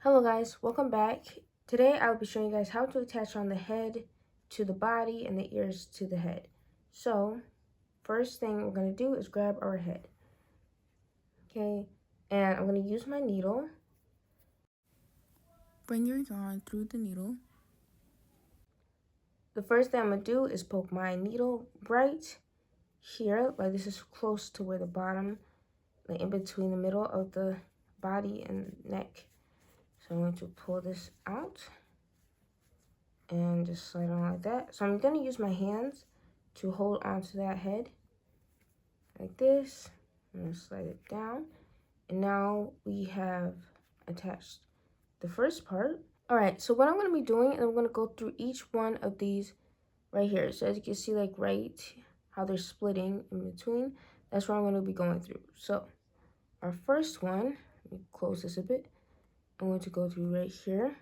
Hello guys, welcome back. Today I'll be showing you guys how to attach on the head to the body and the ears to the head. So, first thing we're going to do is grab our head. Okay, and I'm going to use my needle. Bring your yarn through the needle. The first thing I'm going to do is poke my needle right here, like this is close to where the bottom, like in between the middle of the body and neck. So I'm going to pull this out and just slide on like that. So I'm going to use my hands to hold onto that head like this. I'm going to slide it down. And now we have attached the first part. All right, so what I'm going to be doing is I'm going to go through each one of these right here. So as you can see, like right how they're splitting in between, that's what I'm going to be going through. So our first one, let me close this a bit. I'm going to go through right here.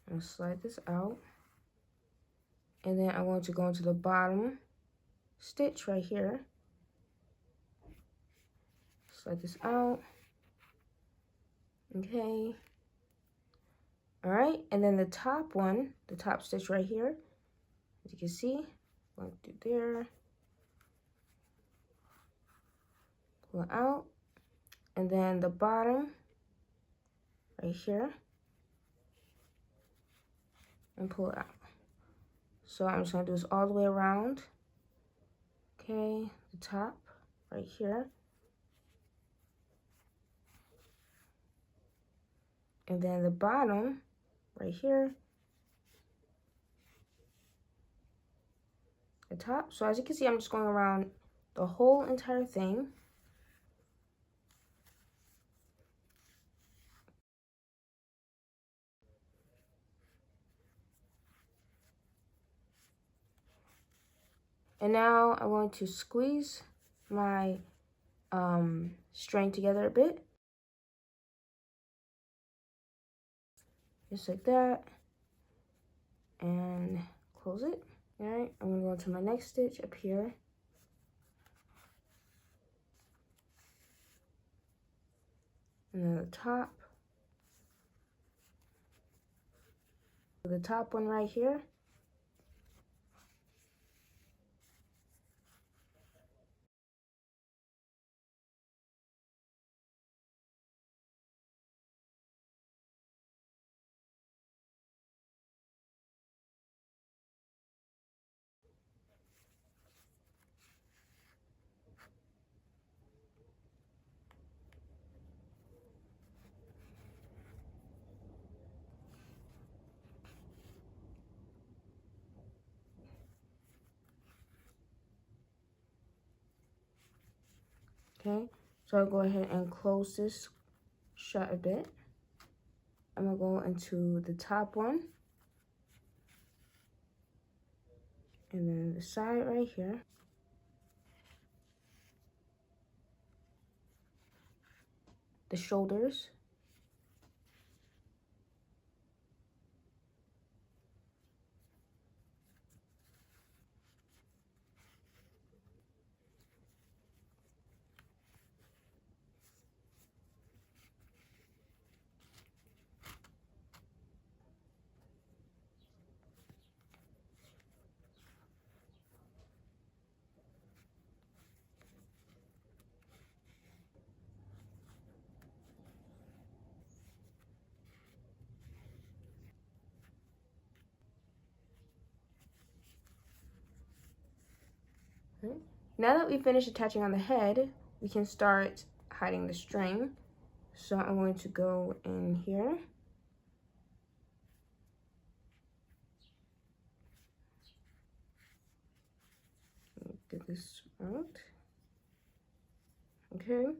I'm going to slide this out. And then I'm going to go into the bottom stitch right here. Slide this out. Okay. All right, and then the top one, the top stitch right here, as you can see, going through there, pull it out, and then the bottom right here, and pull it out. So I'm just gonna do this all the way around. Okay, the top right here, and then the bottom right here, the top. So as you can see, I'm just going around the whole entire thing. And now I'm going to squeeze my string together a bit. Just like that. And close it. All right, I'm gonna go to my next stitch up here. And then the top. The top one right here. Okay, so I'll go ahead and close this shut a bit. I'm gonna go into the top one. And then the side right here. The shoulders. Okay. Now that we finished attaching on the head, we can start hiding the string. So I'm going to go in here. Get this out. Okay.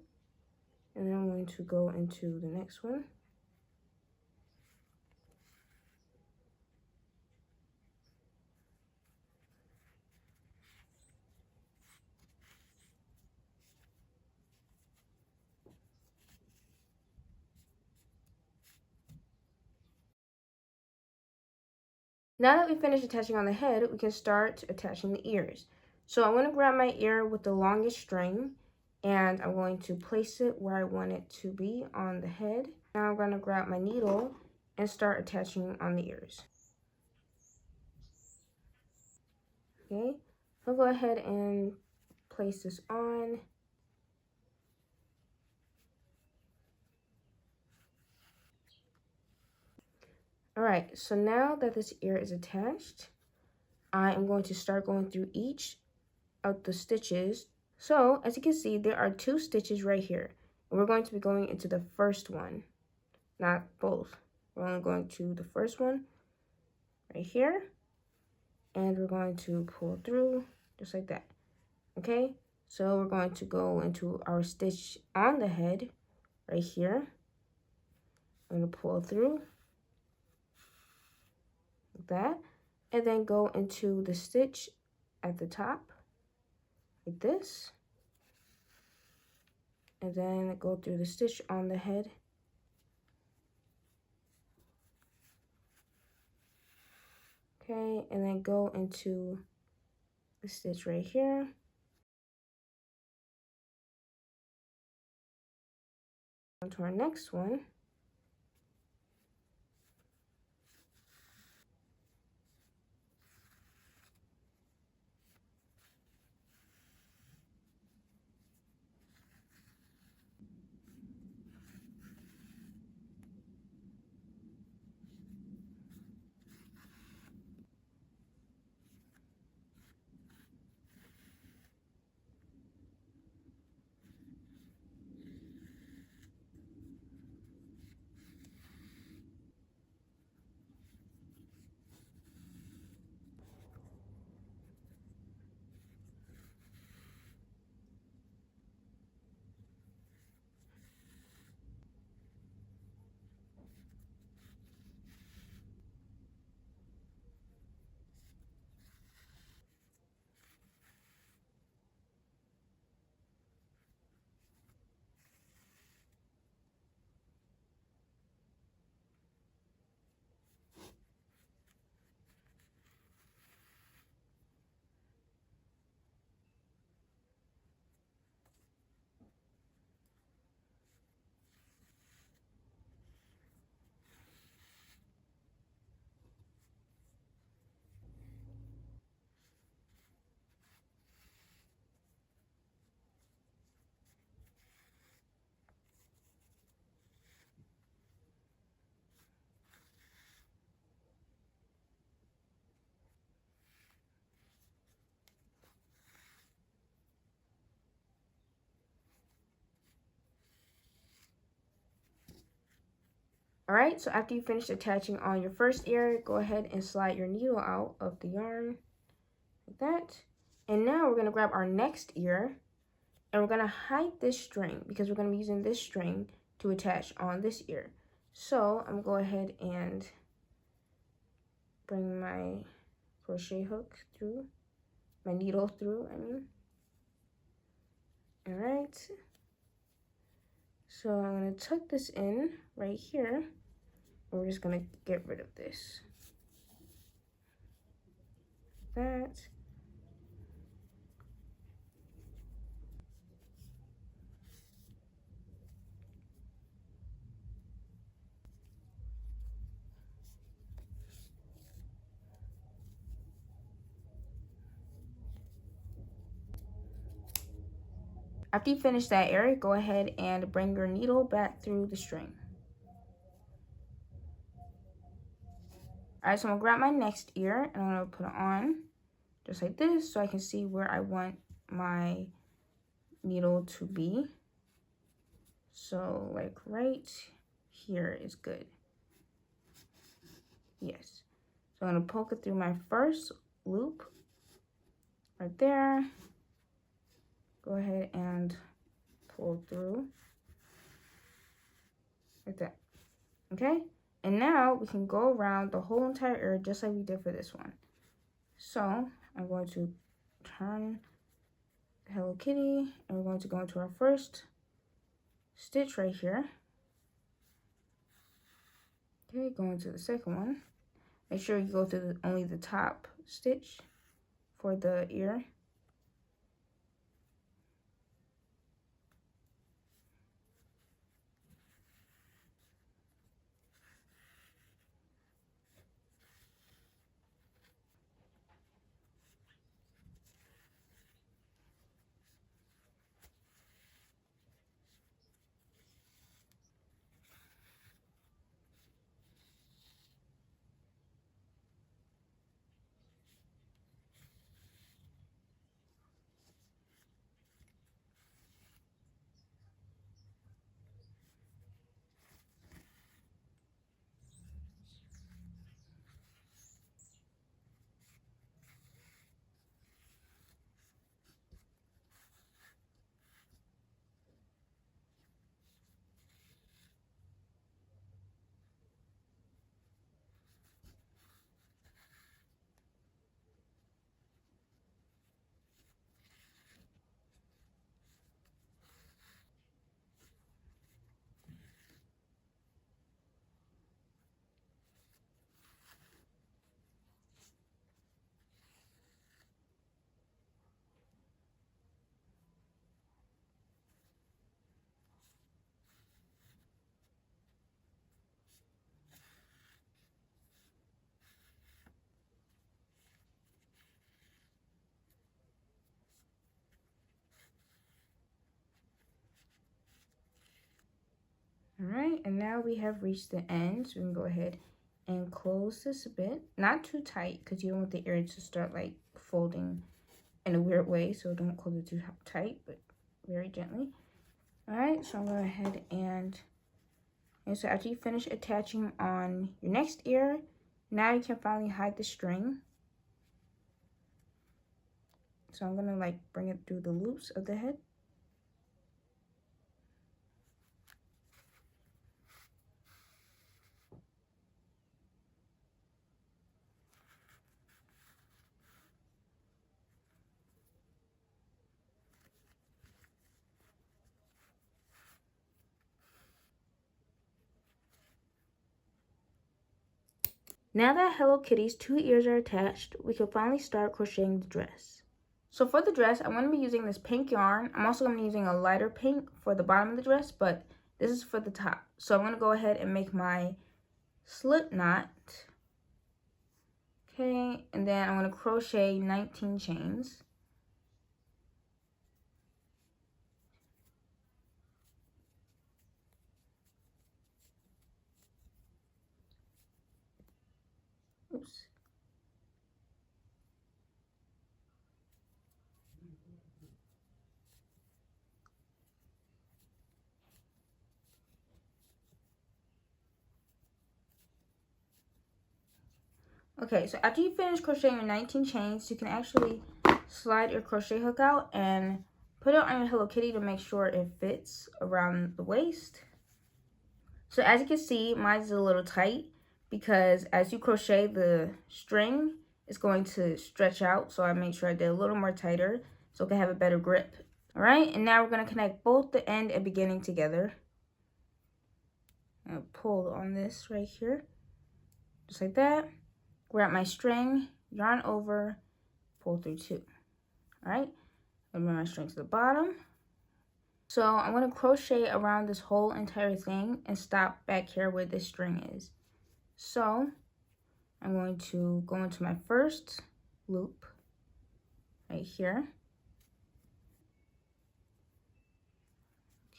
And then I'm going to go into the next one. Now that we finished attaching on the head, we can start attaching the ears. So I'm going to grab my ear with the longest string, and I'm going to place it where I want it to be on the head. Now I'm going to grab my needle and start attaching on the ears. Okay, I'll go ahead and place this on. Alright, so now that this ear is attached, I am going to start going through each of the stitches. So, as you can see, there are 2 stitches right here. And we're going to be going into the first one, not both. We're only going to the first one right here. And we're going to pull through just like that. Okay, so we're going to go into our stitch on the head right here. I'm going to pull through like that, and then go into the stitch at the top like this, and then go through the stitch on the head. Okay, and then go into the stitch right here. On to our next one. Alright, so after you finish attaching on your first ear, go ahead and slide your needle out of the yarn like that. And now we're going to grab our next ear, and we're going to hide this string because we're going to be using this string to attach on this ear. So I'm going to go ahead and bring my crochet hook through, my needle through, I mean. Alright, so I'm going to tuck this in right here. We're just going to get rid of this. That. After you finish that area, go ahead and bring your needle back through the string. Alright, so I'm going to grab my next ear and I'm going to put it on just like this so I can see where I want my needle to be. So like right here is good. Yes. So I'm going to poke it through my first loop right there. Go ahead and pull through like that. Okay? And now we can go around the whole entire ear just like we did for this one. So I'm going to turn Hello Kitty, and we're going to go into our first stitch right here. Okay, go into the second one. Make sure you go through only the top stitch for the ear. All right, and now we have reached the end, so we can go ahead and close this a bit. Not too tight, because you don't want the ear to start like folding in a weird way, so don't close it too tight, but very gently. All right, so I'm going to go ahead and so after you finish attaching on your next ear, now you can finally hide the string. So I'm going to like bring it through the loops of the head. Now that Hello Kitty's 2 ears are attached, we can finally start crocheting the dress. So for the dress, I'm going to be using this pink yarn. I'm also going to be using a lighter pink for the bottom of the dress, but this is for the top. So I'm going to go ahead and make my slip knot. Okay, and then I'm going to crochet 19 chains. Oops. Okay, so after you finish crocheting your 19 chains, you can actually slide your crochet hook out and put it on your Hello Kitty to make sure it fits around the waist. So as you can see, mine is a little tight because as you crochet, the string is going to stretch out. So I made sure I did a little more tighter so it can have a better grip. All right, and now we're going to connect both the end and beginning together. I'll pull on this right here, just like that. Grab my string, yarn over, pull through 2. All right, and bring my string to the bottom. So I'm going to crochet around this whole entire thing and stop back here where this string is. So I'm going to go into my first loop right here.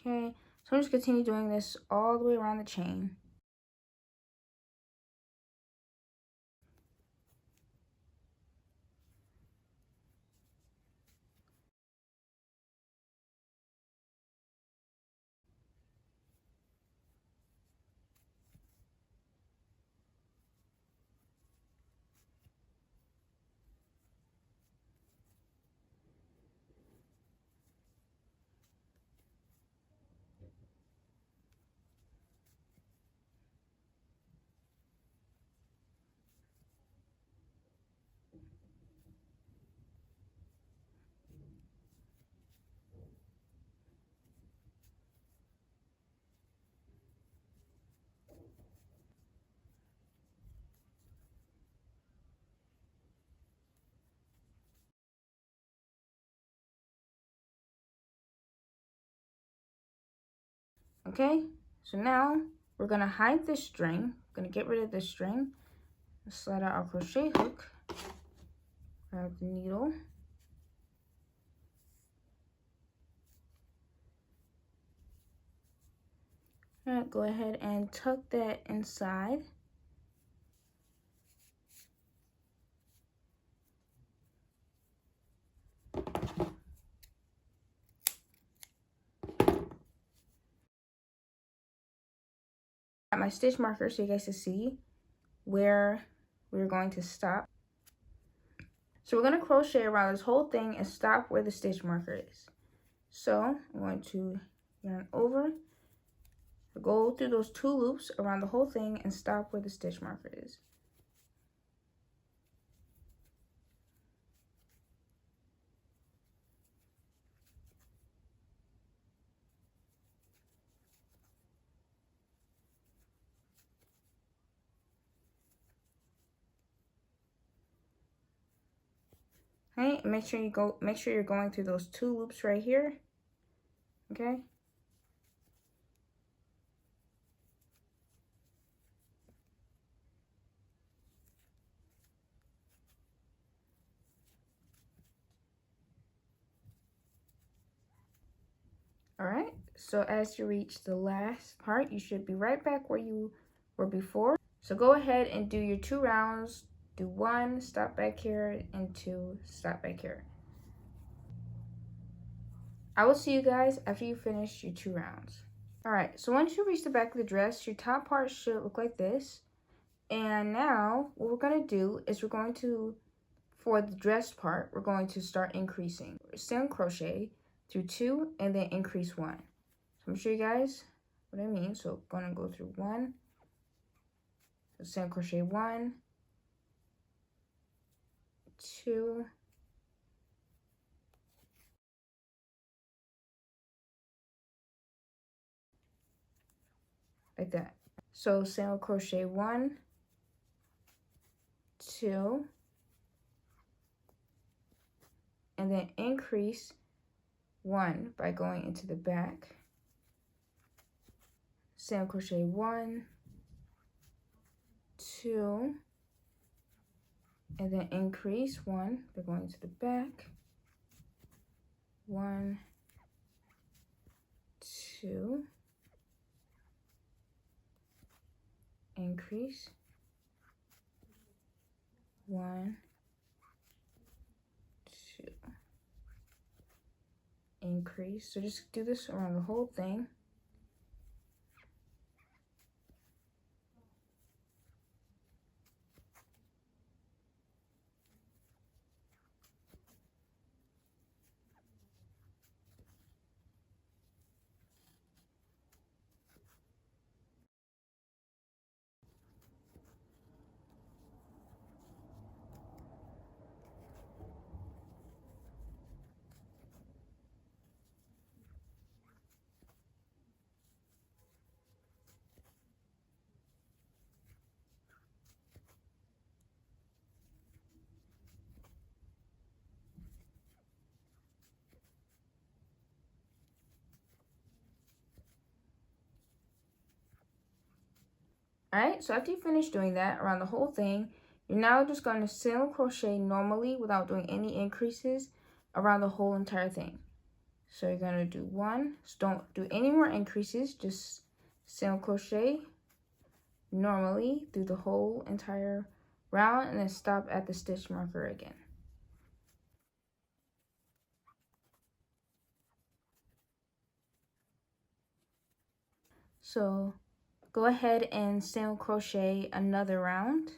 Okay, so I'm just continue doing this all the way around the chain. Okay, so now we're gonna hide this string. Gonna get rid of this string. Slide out our crochet hook. Grab the needle. All right, go ahead and tuck that inside. Got my stitch marker so you guys can see where we're going to stop. So we're going to crochet around this whole thing and stop where the stitch marker is. So I'm going to yarn over, go through those 2 loops around the whole thing and stop where the stitch marker is. Okay, make sure you're going through those 2 loops right here. Okay? All right, So as you reach the last part, you should be right back where you were before. So go ahead and do your 2 rounds. Do 1, stop back here, and 2, stop back here. I will see you guys after you finish your 2 rounds. Alright, so once you reach the back of the dress, your top part should look like this. And now, what we're going to do is for the dress part, we're going to start increasing. Single crochet through 2 and then increase 1. So I'm going to show you guys what I mean. So I'm going to go through 1, so single crochet 1, 2, like that. So single crochet 1, 2, and then increase 1 by going into the back. Single crochet 1, 2, and then increase 1 by going to the back. 1, 2, increase 1, 2, increase. So just do this around the whole thing. Alright, so after you finish doing that around the whole thing, you're now just going to single crochet normally without doing any increases around the whole entire thing. So you're going to do 1, so don't do any more increases, just single crochet normally through the whole entire round and then stop at the stitch marker again. So go ahead and single crochet another round.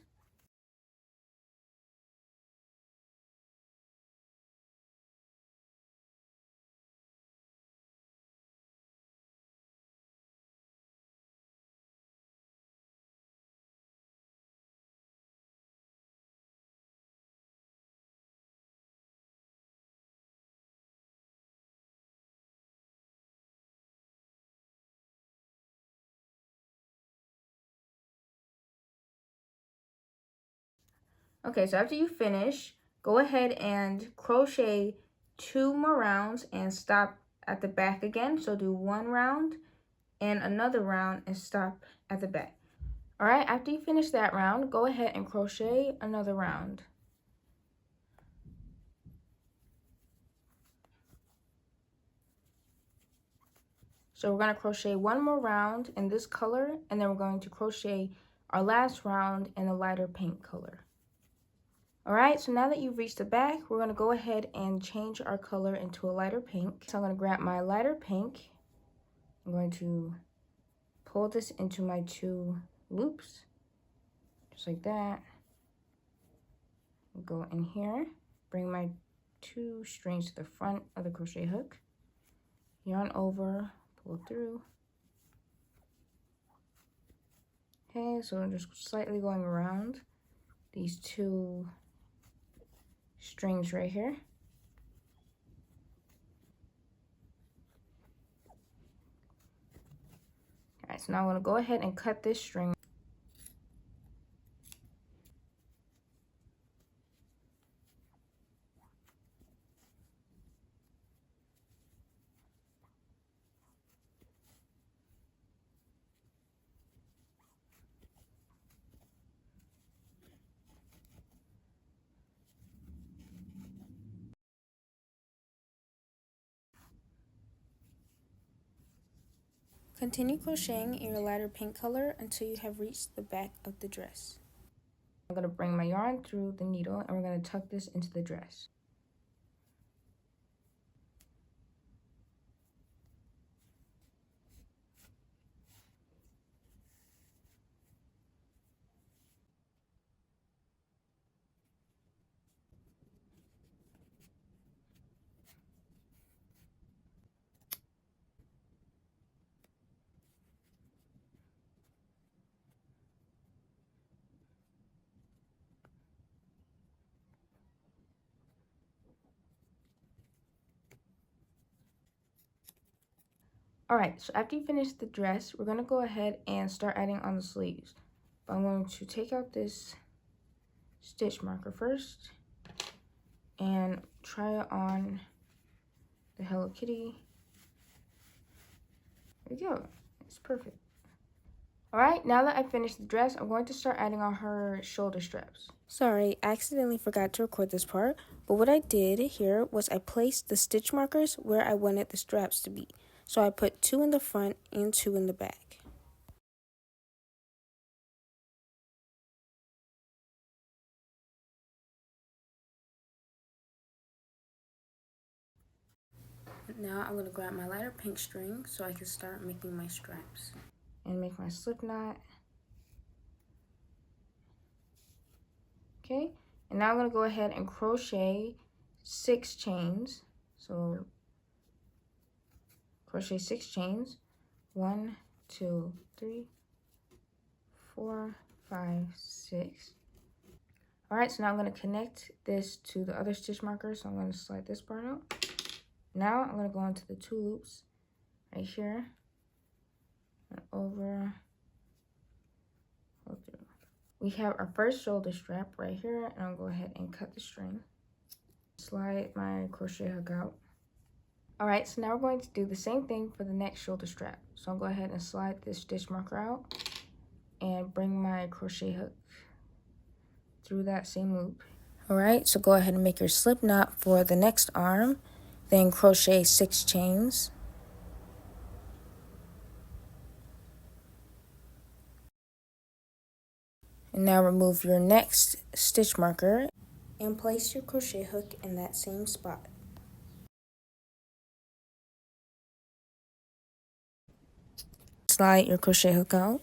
Okay, so after you finish, go ahead and crochet 2 more rounds and stop at the back again. So do 1 round and another round and stop at the back. All right, after you finish that round, go ahead and crochet another round. So we're going to crochet 1 more round in this color, and then we're going to crochet our last round in a lighter pink color. All right, so now that you've reached the back, we're going to go ahead and change our color into a lighter pink. So I'm going to grab my lighter pink. I'm going to pull this into my 2 loops, just like that. Go in here, bring my 2 strings to the front of the crochet hook, yarn over, pull through. Okay, so I'm just slightly going around these 2 strings right here. All right, so now I'm going to go ahead and cut this string. Continue crocheting in your lighter pink color until you have reached the back of the dress. I'm going to bring my yarn through the needle and we're going to tuck this into the dress. Alright, so after you finish the dress, we're going to go ahead and start adding on the sleeves. But I'm going to take out this stitch marker first and try it on the Hello Kitty. There we go. It's perfect. Alright, now that I finished the dress, I'm going to start adding on her shoulder straps. Sorry, I accidentally forgot to record this part, but what I did here was I placed the stitch markers where I wanted the straps to be. So I put 2 in the front and 2 in the back. Now I'm going to grab my lighter pink string so I can start making my straps. And make my slip knot. Okay, and now I'm going to go ahead and crochet 6 chains. So crochet 6 chains. 1, 2, 3, 4, 5, 6. Alright, so now I'm going to connect this to the other stitch marker. So I'm going to slide this part out. Now I'm going to go into the 2 loops right here. And over. Go through. We have our first shoulder strap right here. And I'll go ahead and cut the string. Slide my crochet hook out. Alright, so now we're going to do the same thing for the next shoulder strap. So I'll go ahead and slide this stitch marker out and bring my crochet hook through that same loop. Alright, so go ahead and make your slip knot for the next arm, then crochet 6 chains. And now remove your next stitch marker and place your crochet hook in that same spot. Slide your crochet hook out.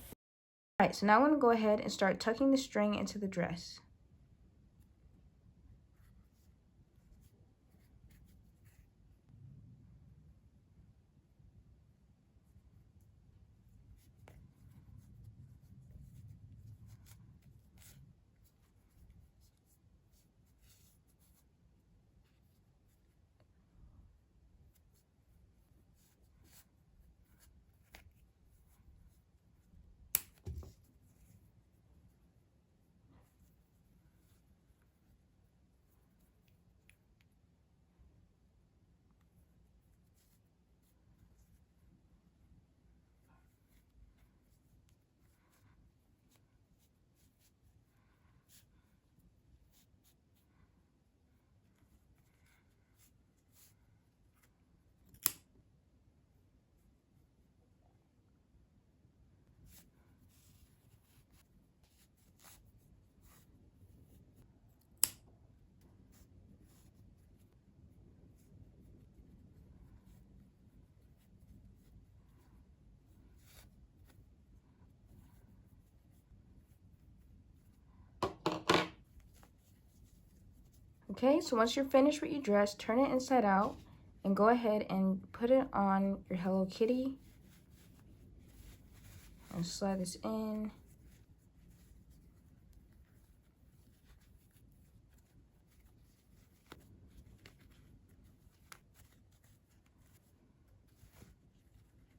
Alright, so now I'm going to go ahead and start tucking the string into the dress. Okay, so once you're finished with your dress, turn it inside out and go ahead and put it on your Hello Kitty. And slide this in.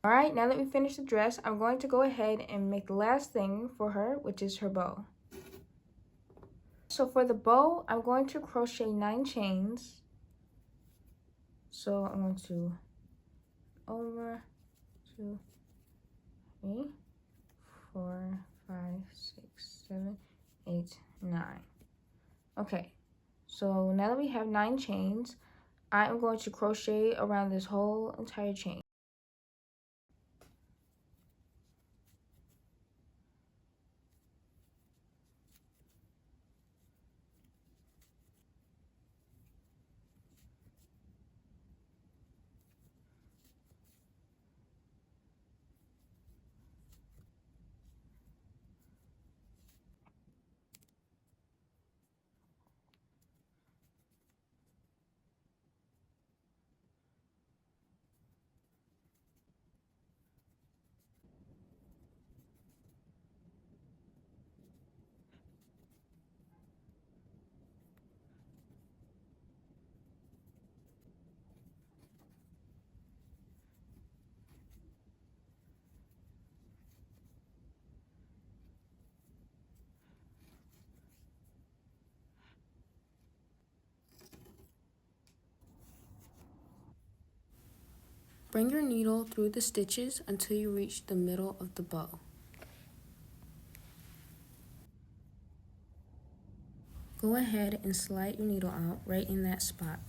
Alright, now that we finished the dress, I'm going to go ahead and make the last thing for her, which is her bow. So for the bow, I'm going to crochet 9 chains. So I'm going to over 2, 3, 4, 5, 6, 7, 8, 9. Okay, so now that we have 9 chains, I'm going to crochet around this whole entire chain. Bring your needle through the stitches until you reach the middle of the bow. Go ahead and slide your needle out right in that spot.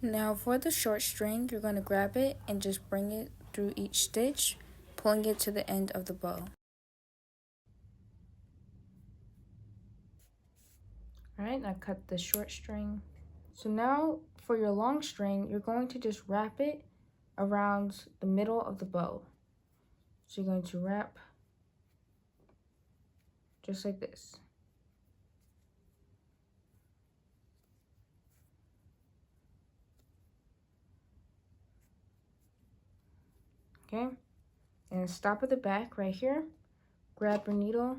Now for the short string, you're going to grab it and just bring it through each stitch, pulling it to the end of the bow. Alright, I cut the short string. So now for your long string, you're going to just wrap it around the middle of the bow. So you're going to wrap just like this. Okay, and stop at the back right here. Grab your needle.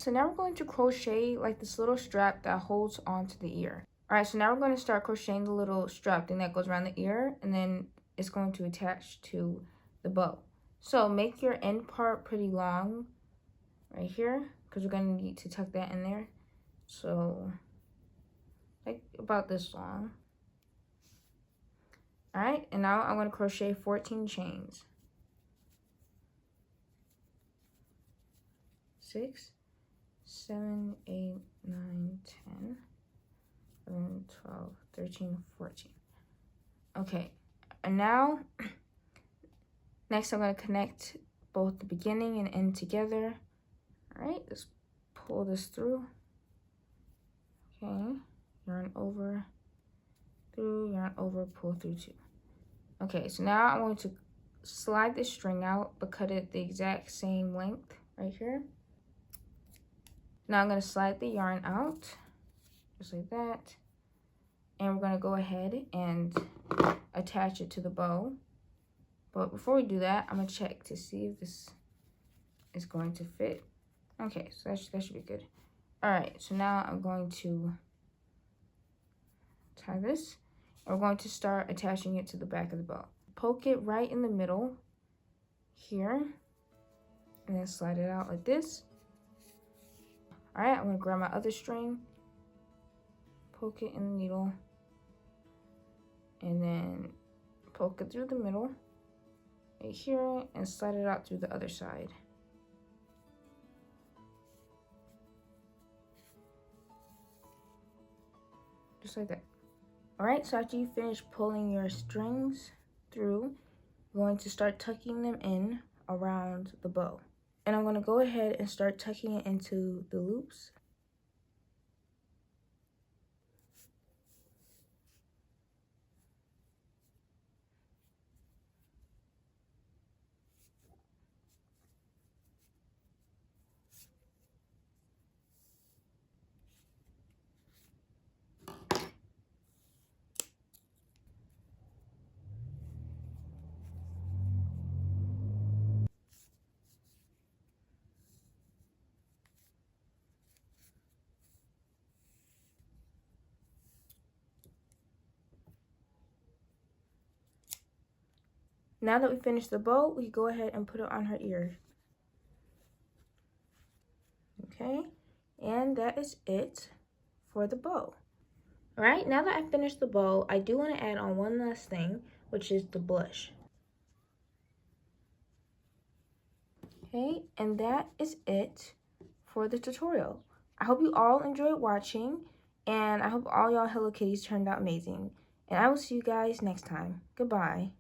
So now we're going to crochet like this little strap that holds onto the ear. Alright, so now we're going to start crocheting the little strap thing that goes around the ear, and then it's going to attach to the bow. So make your end part pretty long right here, because we're going to need to tuck that in there. So like about this long. Alright, and now I'm going to crochet 14 chains. 6, 7, 8, 9, 10, 11, 12, 13, 14. Okay, and now, next I'm going to connect both the beginning and end together. All right, just pull this through. Okay, yarn over, through, yarn over, pull through 2. Okay, so now I'm going to slide this string out, but cut it the exact same length right here. Now I'm going to slide the yarn out, just like that. And we're going to go ahead and attach it to the bow. But before we do that, I'm going to check to see if this is going to fit. Okay, so that should be good. All right, so now I'm going to tie this. And we're going to start attaching it to the back of the bow. Poke it right in the middle here, and then slide it out like this. All right, I'm going to grab my other string, poke it in the needle, and then poke it through the middle right here and slide it out through the other side. Just like that. All right, so after you finish pulling your strings through, you're going to start tucking them in around the bow. And I'm going to go ahead and start tucking it into the loops. Now that we finished the bow, we go ahead and put it on her ear. Okay, and that is it for the bow. All right, now that I finished the bow, I do want to add on one last thing, which is the blush. Okay, and that is it for the tutorial. I hope you all enjoyed watching, and I hope all y'all Hello Kitties turned out amazing. And I will see you guys next time. Goodbye.